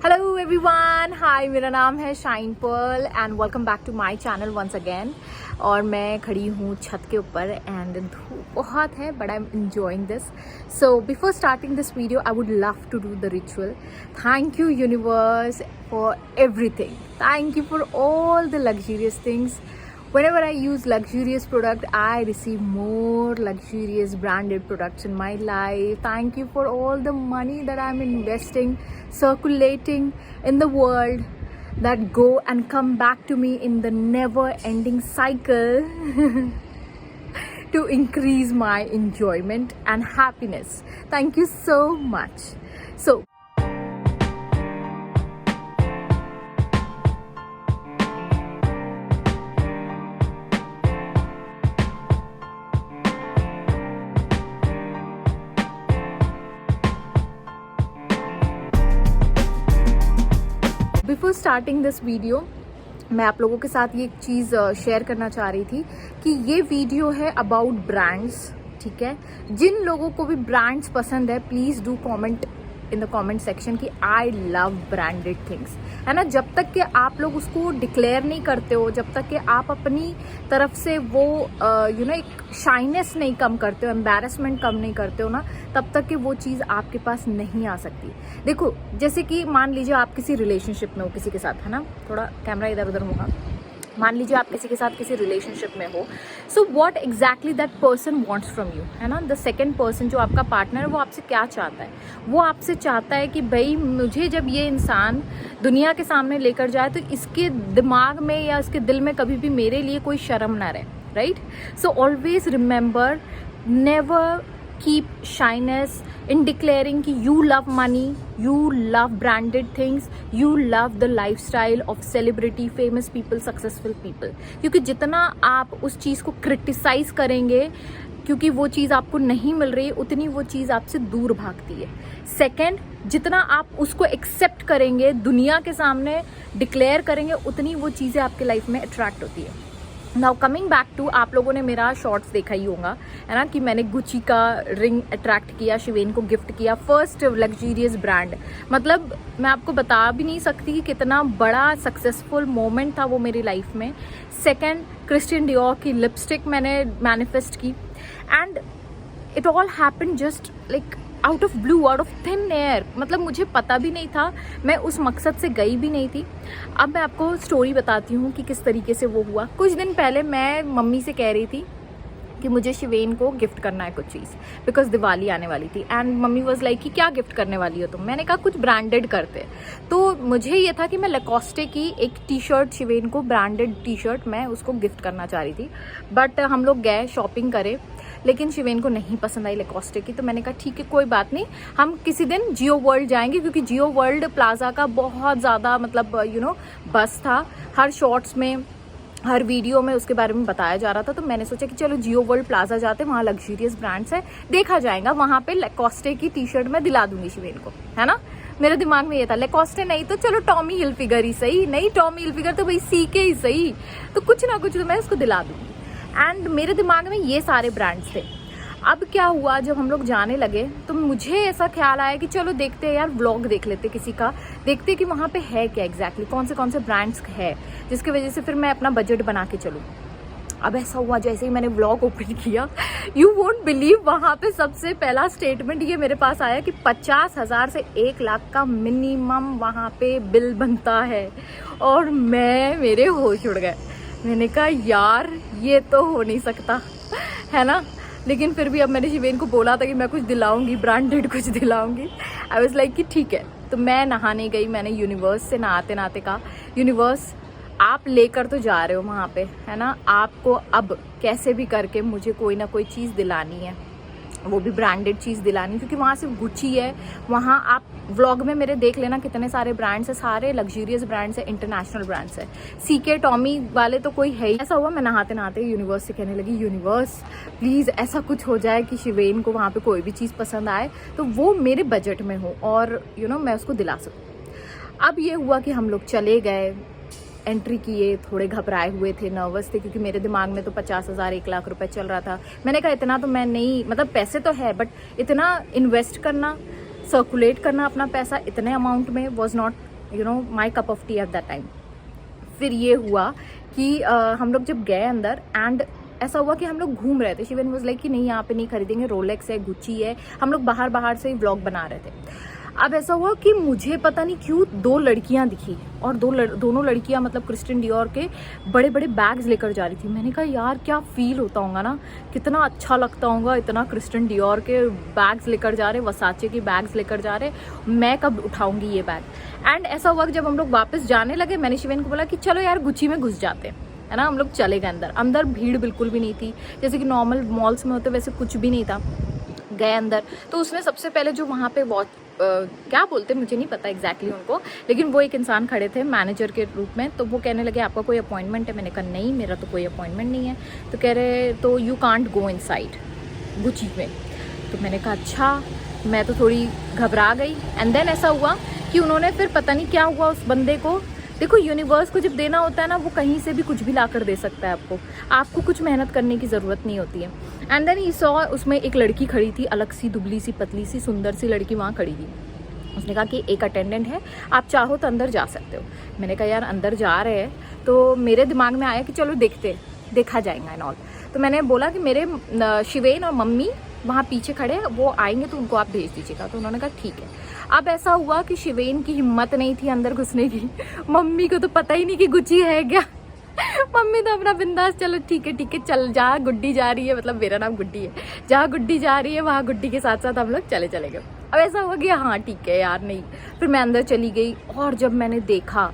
Hello everyone, हाय, मेरा नाम है Shine Pearl and welcome back to my channel once again. और मैं खड़ी हूँ छत के ऊपर एंड धूप बहुत है but I am enjoying this. So before starting this video I would love to do the ritual. Thank you universe for everything, thank you for all the luxurious things. Whenever I use luxurious product, I receive more luxurious branded products in my life. Thank you for all the money that I'm investing, circulating in the world, that go and come back to me in the never-ending cycle to increase my enjoyment and happiness. Thank you so much. So, before starting this video मैं आप लोगों के साथ ये एक चीज़ share करना चाह रही थी कि ये वीडियो है अबाउट ब्रांड्स. ठीक है, जिन लोगों को भी ब्रांड्स पसंद है please do comment in the comment section कि आई लव ब्रांडेड थिंग्स, है ना. जब तक कि आप लोग उसको डिक्लेयर नहीं करते हो, जब तक कि आप अपनी तरफ से वो एक शाइनेस नहीं कम करते हो, एम्बैरेसमेंट कम नहीं करते हो ना, तब तक कि वो चीज़ आपके पास नहीं आ सकती. देखो, जैसे कि मान लीजिए आप किसी रिलेशनशिप में हो किसी के साथ, है ना. थोड़ा कैमरा इधर उधर होगा. मान लीजिए आप किसी के साथ किसी रिलेशनशिप में हो. So what exactly that person wants from you, है ना. द सेकंड पर्सन जो आपका पार्टनर है वो आपसे क्या चाहता है. वो आपसे चाहता है कि भाई मुझे जब ये इंसान दुनिया के सामने लेकर जाए तो इसके दिमाग में या इसके दिल में कभी भी मेरे लिए कोई शर्म ना रहे. Right. So always remember, never keep shyness in declaring कि you love money, you love branded things, you love the lifestyle of celebrity, famous people, successful people. क्योंकि जितना आप उस चीज़ को क्रिटिसाइज करेंगे, क्योंकि वो चीज़ आपको नहीं मिल रही है, उतनी वो चीज़ आपसे दूर भागती है. सेकेंड, जितना आप उसको एक्सेप्ट करेंगे, दुनिया के सामने डिक्लेयर करेंगे, उतनी वो चीज़ें आपके लाइफ में अट्रैक्ट होती है. नाउ कमिंग बैक टू, आप लोगों ने मेरा शॉर्ट्स देखा ही होगा, है ना, कि मैंने गुची का रिंग अट्रैक्ट किया, शिवेन को गिफ्ट किया. फर्स्ट लग्जरियस ब्रांड, मतलब मैं आपको बता भी नहीं सकती कि कितना बड़ा सक्सेसफुल मोमेंट था वो मेरी लाइफ में. सेकंड, क्रिस्टियन डियोर की लिपस्टिक मैंने मैनिफेस्ट की and it all happened just like out of blue, out of thin air. मतलब मुझे पता भी नहीं था, मैं उस मकसद से गई भी नहीं थी. अब मैं आपको स्टोरी बताती हूँ कि किस तरीके से वो हुआ. कुछ दिन पहले मैं मम्मी से कह रही थी कि मुझे शिवेन को गिफ्ट करना है कुछ चीज़, बिकॉज दिवाली आने वाली थी. एंड मम्मी वॉज लाइक कि क्या गिफ्ट करने वाली हो तुम. मैंने कहा कुछ ब्रांडेड करते. तो मुझे ये था कि मैं लेकोस्टे की एक टी शर्ट, शिवेन को ब्रांडेड टी शर्ट मैं उसको गिफ्ट करना चाह रही थी. बट हम लोग गए शॉपिंग करे, लेकिन शिवेन को नहीं पसंद आई लेकोस्टे की. तो मैंने कहा ठीक है, कोई बात नहीं, हम किसी दिन जियो वर्ल्ड जाएंगे, क्योंकि जियो वर्ल्ड प्लाजा का बहुत ज़्यादा मतलब बस था. हर शॉर्ट्स में, हर वीडियो में उसके बारे में बताया जा रहा था. तो मैंने सोचा कि चलो जियो वर्ल्ड प्लाजा जाते हैं, वहाँ लग्जरियस ब्रांड्स है, देखा जाएगा. वहाँ पे लेकोस्टे की टी शर्ट मैं दिला दूंगी शिवेन को, है ना. मेरे दिमाग में ये था, लेकोस्टे नहीं तो चलो टॉमी हिलफिगर ही सही, नहीं टॉमी हिलफिगर तो भाई सीके ही सही, तो कुछ ना कुछ तो मैं उसको दिला दूंगी. एंड मेरे दिमाग में ये सारे ब्रांड्स थे. अब क्या हुआ, जब हम लोग जाने लगे तो मुझे ऐसा ख्याल आया कि चलो देखते हैं यार, व्लॉग देख लेते किसी का, देखते कि वहाँ पे है क्या एग्जैक्टली, कौन से ब्रांड्स है, जिसकी वजह से फिर मैं अपना बजट बना के चलूँ. अब ऐसा हुआ, जैसे ही मैंने व्लॉग ओपन किया, यू वोंट बिलीव, वहाँ पे सबसे पहला स्टेटमेंट ये मेरे पास आया कि 50,000 से 1 लाख का मिनिमम वहाँ पे बिल बनता है. और मेरे होश उड़ गए. मैंने कहा यार ये तो हो नहीं सकता, है ना. लेकिन फिर भी अब मैंने शिवेन को बोला था कि मैं कुछ दिलाऊंगी, ब्रांडेड कुछ दिलाऊंगी. आई वाज लाइक कि ठीक है. तो मैं नहाने गई, मैंने यूनिवर्स से नहाते नहाते कहा, यूनिवर्स आप लेकर तो जा रहे हो वहाँ पे, है ना, आपको अब कैसे भी करके मुझे कोई ना कोई चीज़ दिलानी है, वो भी ब्रांडेड चीज़ दिलानी, क्योंकि वहाँ सिर्फ गुची है. वहाँ आप व्लॉग में मेरे देख लेना कितने सारे ब्रांड्स हैं, सारे लग्जरियस ब्रांड्स हैं, इंटरनेशनल ब्रांड्स हैं. सीके टॉमी वाले तो कोई है ही. ऐसा हुआ, मैं नहाते नहाते यूनिवर्स से कहने लगी, यूनिवर्स प्लीज़ ऐसा कुछ हो जाए कि शिवेन को वहाँ पे कोई भी चीज़ पसंद आए तो वो मेरे बजट में हो और मैं उसको दिला सकूँ. अब ये हुआ कि हम लोग चले गए, एंट्री किए, थोड़े घबराए हुए थे, नर्वस थे, क्योंकि मेरे दिमाग में तो 50,000 1 लाख रुपए चल रहा था. मैंने कहा इतना तो मैं नहीं, मतलब पैसे तो है बट इतना इन्वेस्ट करना, सर्कुलेट करना अपना पैसा इतने अमाउंट में was not you know my cup of T at that time. फिर ये हुआ कि हम लोग जब गए अंदर एंड ऐसा हुआ कि हम लोग घूम रहे थे। शिवन वाज लाइक कि नहीं यहाँ पे नहीं खरीदेंगे, रोलेक्स है, गुच्ची है। हम लोग बाहर से ही व्लॉग बना रहे थे। अब ऐसा हुआ कि मुझे पता नहीं क्यों 2 लड़कियां दिखी और दोनों लड़कियां मतलब क्रिस्टियन डियोर के बड़े बड़े बैग्स लेकर जा रही थी। मैंने कहा यार क्या फील होता होगा ना, कितना अच्छा लगता होगा, इतना क्रिस्टियन डियोर के बैग्स लेकर जा रहे, वसाचे के बैग्स लेकर जा रहे, मैं कब उठाऊंगी ये बैग। एंड ऐसा हुआ कि जब हम लोग वापस जाने लगे, मैंने शिवन को बोला कि चलो यार गुच्ची में घुस जाते हैं, है ना। हम लोग चले गए अंदर भीड़ बिल्कुल भी नहीं थी, जैसे कि नॉर्मल मॉल्स में होते वैसे कुछ भी नहीं था। गए अंदर तो उसने सबसे पहले जो वहाँ पे क्या बोलते मुझे नहीं पता एग्जैक्टली उनको, लेकिन वो एक इंसान खड़े थे मैनेजर के रूप में। तो वो कहने लगे आपका कोई अपॉइंटमेंट है? मैंने कहा नहीं मेरा तो कोई अपॉइंटमेंट नहीं है। तो कह रहे तो you can't go inside Gucci में। तो मैंने कहा अच्छा, मैं तो थोड़ी घबरा गई। एंड देन ऐसा हुआ कि उन्होंने फिर पता नहीं क्या हुआ उस बंदे को। देखो यूनिवर्स को जब देना होता है ना, वो कहीं से भी कुछ भी ला कर दे सकता है आपको कुछ मेहनत करने की ज़रूरत नहीं होती है। एंड देन ही सॉ उसमें एक लड़की खड़ी थी, अलग सी दुबली सी पतली सी सुंदर सी लड़की वहाँ खड़ी थी। उसने कहा कि एक अटेंडेंट है, आप चाहो तो अंदर जा सकते हो। मैंने कहा यार अंदर जा रहे हैं, तो मेरे दिमाग में आया कि चलो देखा जाएगा एंड ऑल। तो मैंने बोला कि मेरे शिवेन और मम्मी वहाँ पीछे खड़े हैं, वो आएंगे तो उनको आप भेज दीजिएगा। तो उन्होंने कहा ठीक है। अब ऐसा हुआ कि शिवेन की हिम्मत नहीं थी अंदर घुसने की, मम्मी को तो पता ही नहीं कि गुच्ची है क्या। मम्मी तो अपना बिंदास चलो ठीक है चल, जहाँ गुड्डी जा रही है, मतलब मेरा नाम गुड्डी है, जहाँ गुड्डी जा रही है वहाँ गुड्डी के साथ साथ हम लोग चले गए। अब ऐसा हुआ कि हाँ ठीक है यार नहीं। फिर मैं अंदर चली गई और जब मैंने देखा,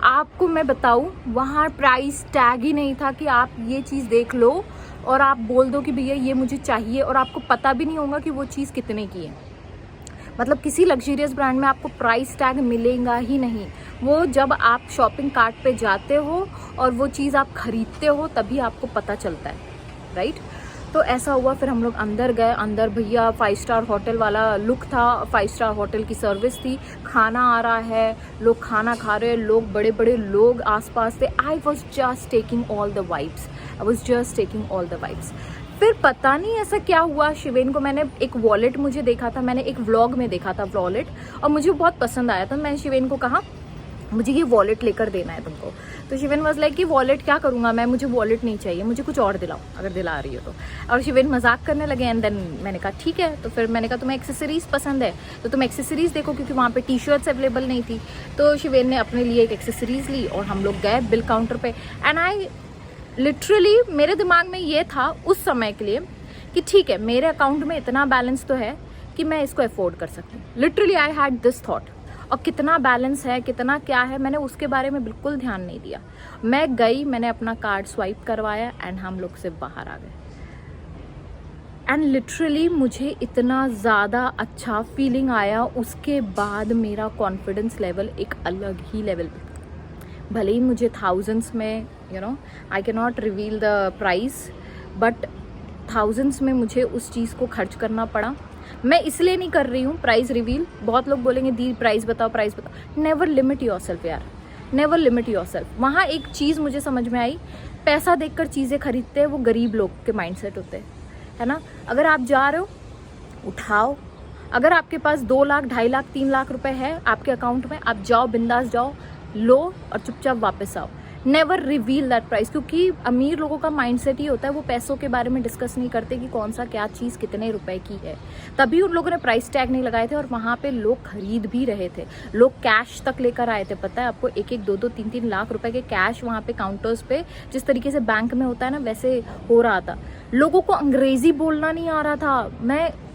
आपको मैं बताऊं वहाँ प्राइस टैग ही नहीं था कि आप ये चीज़ देख लो और आप बोल दो कि भैया ये मुझे चाहिए, और आपको पता भी नहीं होगा कि वो चीज़ कितने की है। मतलब किसी लग्जरियस ब्रांड में आपको प्राइस टैग मिलेगा ही नहीं। वो जब आप शॉपिंग कार्ट पे जाते हो और वो चीज़ आप खरीदते हो तभी आपको पता चलता है, राइट। तो ऐसा हुआ, फिर हम लोग अंदर गए। अंदर भैया 5 स्टार होटल वाला लुक था, 5 स्टार होटल की सर्विस थी, खाना आ रहा है, लोग खाना खा रहे, लोग बड़े बड़े लोग आसपास थे। I was just taking all the vibes. फिर पता नहीं ऐसा क्या हुआ, शिवेन को मैंने एक वॉलेट मुझे देखा था, मैंने एक व्लॉग में देखा था वॉलेट, और मुझे बहुत पसंद आया था। मैंने शिवेन को कहा मुझे ये वॉलेट लेकर देना है तुमको। तो शिवेन वाज लाइक कि वॉलेट क्या करूँगा मैं, मुझे वॉलेट नहीं चाहिए, मुझे कुछ और दिलाओ अगर दिला रही हो तो। और शिवेन मजाक करने लगे। एंड देन मैंने कहा ठीक है। तो फिर मैंने कहा तुम्हें एक्सेसरीज पसंद है तो तुम एक्सेसरीज देखो, क्योंकि वहाँ पे टी शर्ट्स अवेलेबल नहीं थी। तो शिवेन ने अपने लिए एक एक्सेसरीज ली और हम लोग गए बिल काउंटर पे। एंड आई लिटरली, मेरे दिमाग में ये था उस समय के लिए कि ठीक है मेरे अकाउंट में इतना बैलेंस तो है कि मैं इसको अफोर्ड कर सकती हूँ। Literally I had this thought. और कितना बैलेंस है, कितना क्या है, मैंने उसके बारे में बिल्कुल ध्यान नहीं दिया। मैं गई, मैंने अपना कार्ड स्वाइप करवाया एंड हम लोग से बाहर आ गए। एंड लिटरली मुझे इतना ज़्यादा अच्छा फीलिंग आया, उसके बाद मेरा कॉन्फिडेंस लेवल एक अलग ही लेवल पे। भले ही मुझे थाउजेंड्स में, you know I can not reveal the price, but thousands में मुझे उस चीज़ को खर्च करना पड़ा। मैं इसलिए नहीं कर रही हूँ प्राइस रिवील। बहुत लोग बोलेंगे दी प्राइस बताओ। नेवर लिमिट योरसेल्फ यार, नेवर लिमिट योरसेल्फ। वहाँ एक चीज़ मुझे समझ में आई, पैसा देखकर चीज़ें खरीदते हैं वो गरीब लोग के माइंडसेट होते हैं, है ना। अगर आप जा रहे हो उठाओ, अगर आपके पास 2 लाख 2.5 लाख 3 लाख रुपए है आपके अकाउंट में, आप जाओ बिंदास जाओ, लो और चुपचाप वापस आओ। नेवर रिवील दैट प्राइस, क्योंकि अमीर लोगों का माइंडसेट ही होता है, वो पैसों के बारे में डिस्कस नहीं करते कि कौन सा क्या चीज़ कितने रुपए की है। तभी उन लोगों ने प्राइस टैग नहीं लगाए थे और वहाँ पे लोग खरीद भी रहे थे। लोग कैश तक लेकर आए थे, पता है आपको, 1-1, 2-2, 3-3 लाख रुपए के कैश वहाँ पे काउंटर्स पे, जिस तरीके से बैंक में होता है ना वैसे हो रहा था। लोगों को अंग्रेजी बोलना नहीं आ रहा था।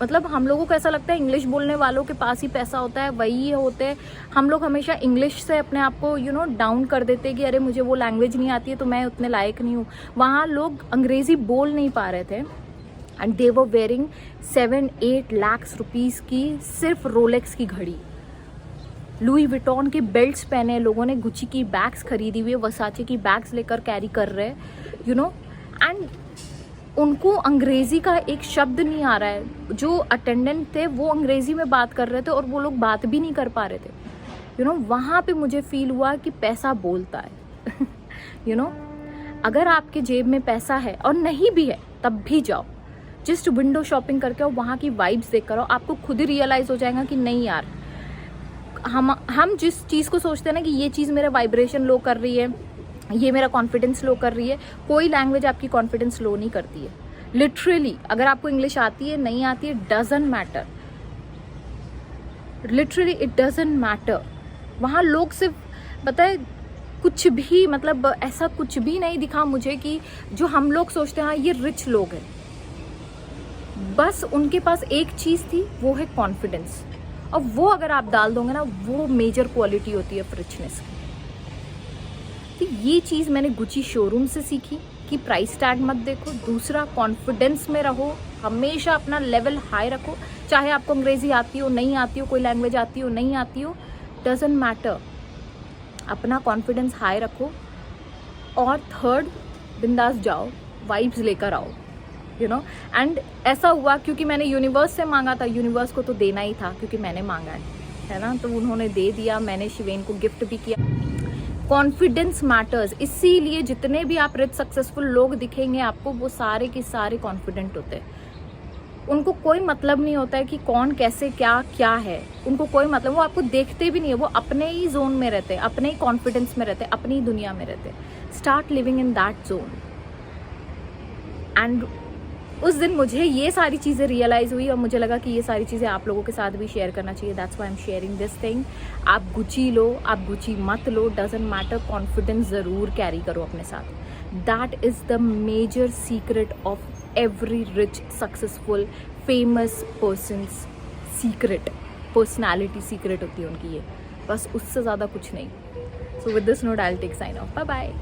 मतलब हम लोगों को ऐसा लगता है इंग्लिश बोलने वालों के पास ही पैसा होता है, वही होते हैं। हम लोग हमेशा इंग्लिश से अपने आप को डाउन कर देते हैं कि अरे मुझे वो लैंग्वेज नहीं आती है तो मैं उतने लायक नहीं हूँ। वहाँ लोग अंग्रेजी बोल नहीं पा रहे थे and they were wearing 7-8 lakh rupees की सिर्फ रोलेक्स की घड़ी, लुई विटॉन के बेल्ट्स पहने, लोगों ने गुची की बैग्स खरीदी हुई है, वसाचे की बैग्स लेकर कैरी कर रहे हैं, एंड उनको अंग्रेजी का एक शब्द नहीं आ रहा है। जो अटेंडेंट थे वो अंग्रेजी में बात कर रहे थे और वो लोग बात भी नहीं कर पा रहे थे। वहाँ पे मुझे फील हुआ कि पैसा बोलता है। अगर आपके जेब में पैसा है और नहीं भी है तब भी जाओ, जस्ट विंडो शॉपिंग करके और वहाँ की वाइब्स देख कर आओ, आपको खुद ही रियलाइज हो जाएगा कि नहीं यार, हम जिस चीज़ को सोचते हैं ना कि ये चीज़ मेरा वाइब्रेशन लो कर रही है, ये मेरा कॉन्फिडेंस लो कर रही है, कोई लैंग्वेज आपकी कॉन्फिडेंस लो नहीं करती है। लिटरली अगर आपको इंग्लिश आती है नहीं आती है, doesn't matter, literally it doesn't matter. वहाँ लोग सिर्फ पता है कुछ भी, मतलब ऐसा कुछ भी नहीं दिखा मुझे कि जो हम लोग सोचते हैं हाँ ये रिच लोग हैं, बस उनके पास एक चीज़ थी, वो है कॉन्फिडेंस। और वो अगर आप डाल दोगे ना, वो मेजर क्वालिटी होती है रिचनेस की। तो ये चीज़ मैंने गुची शोरूम से सीखी कि प्राइस टैग मत देखो। दूसरा, कॉन्फिडेंस में रहो, हमेशा अपना लेवल हाई रखो, चाहे आपको अंग्रेजी आती हो नहीं आती हो, कोई लैंग्वेज आती हो नहीं आती हो, डजंट मैटर, अपना कॉन्फिडेंस हाई रखो। और थर्ड, बिंदास जाओ, वाइब्स लेकर आओ, यू नो। एंड ऐसा हुआ क्योंकि मैंने यूनिवर्स से मांगा था, यूनिवर्स को तो देना ही था क्योंकि मैंने मांगा है ना, तो उन्होंने दे दिया। मैंने शिवेन को गिफ्ट भी किया। कॉन्फिडेंस मैटर्स, इसीलिए जितने भी आप रिच सक्सेसफुल लोग दिखेंगे आपको, वो सारे के सारे कॉन्फिडेंट होते हैं। उनको कोई मतलब नहीं होता है कि कौन कैसे क्या है, उनको कोई मतलब, वो आपको देखते भी नहीं है, वो अपने ही जोन में रहते हैं, अपने ही कॉन्फिडेंस में रहते हैं, अपनी ही दुनिया में रहते हैं। Start living in that zone. And उस दिन मुझे ये सारी चीज़ें रियलाइज़ हुई और मुझे लगा कि ये सारी चीज़ें आप लोगों के साथ भी शेयर करना चाहिए। That's why I am sharing this thing. आप गुची लो, आप गुची मत लो, डजंट मैटर, कॉन्फिडेंस ज़रूर कैरी करो अपने साथ। That is the major secret of every rich successful famous persons secret, personality secret होती है उनकी ये, बस उससे ज़्यादा कुछ नहीं। So with this note I will take sign off. Bye bye.